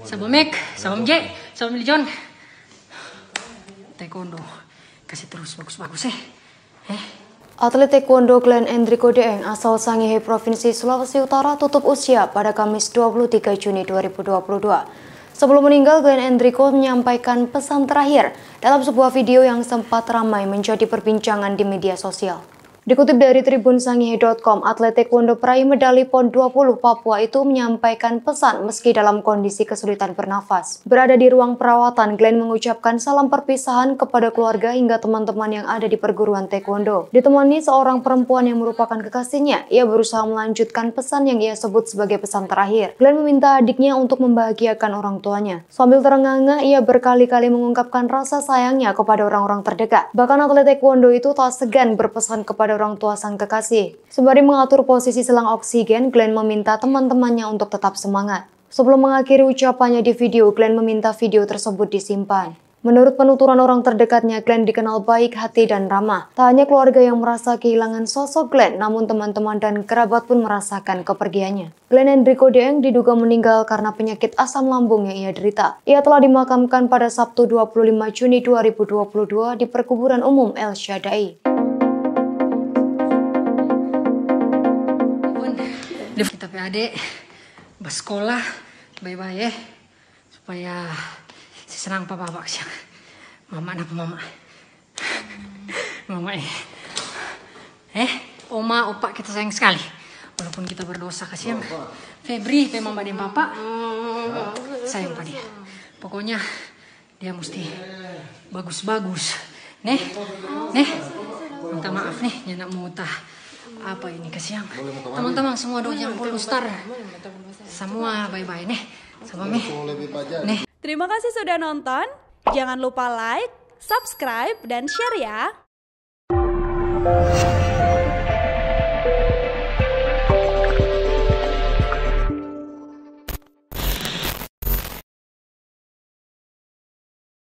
sama Mek, sama J, sama Milijon. Taekwondo kasih terus bagus-bagus Atlet taekwondo Glenn Hendrico Deeng asal Sangihe, Provinsi Sulawesi Utara tutup usia pada Kamis 23 Juni 2022. Sebelum meninggal, Glenn Hendrico menyampaikan pesan terakhir dalam sebuah video yang sempat ramai menjadi perbincangan di media sosial. Dikutip dari Tribun Sangihe.com, atlet taekwondo peraih medali PON 20 Papua itu menyampaikan pesan meski dalam kondisi kesulitan bernafas. Berada di ruang perawatan, Glenn mengucapkan salam perpisahan kepada keluarga hingga teman-teman yang ada di perguruan taekwondo. Ditemani seorang perempuan yang merupakan kekasihnya, ia berusaha melanjutkan pesan yang ia sebut sebagai pesan terakhir. Glenn meminta adiknya untuk membahagiakan orang tuanya. Sambil terengah-engah, ia berkali-kali mengungkapkan rasa sayangnya kepada orang-orang terdekat. Bahkan atlet taekwondo itu tak segan berpesan kepada orang tua sang kekasih. Sembari mengatur posisi selang oksigen, Glenn meminta teman-temannya untuk tetap semangat. Sebelum mengakhiri ucapannya di video, Glenn meminta video tersebut disimpan. Menurut penuturan orang terdekatnya, Glenn dikenal baik hati dan ramah. Tak hanya keluarga yang merasa kehilangan sosok Glenn, namun teman-teman dan kerabat pun merasakan kepergiannya. Glenn Hendrico Deeng diduga meninggal karena penyakit asam lambung yang ia derita. Ia telah dimakamkan pada Sabtu 25 Juni 2022 di Perkuburan Umum El Shaddai. Kita adik bersekolah bye-bye supaya senang papa siang. Mama apa mama? Mama oma opa kita sayang sekali. Walaupun kita berdosa kasihan. Febri mama dan papa sayang pada dia. Pokoknya dia mesti bagus-bagus. Minta maaf nih nyenak mutah. Apa ini kasihan teman-teman semua dojang Polustar semua bye-bye sama Terima kasih sudah nonton, jangan lupa like, subscribe, dan share ya.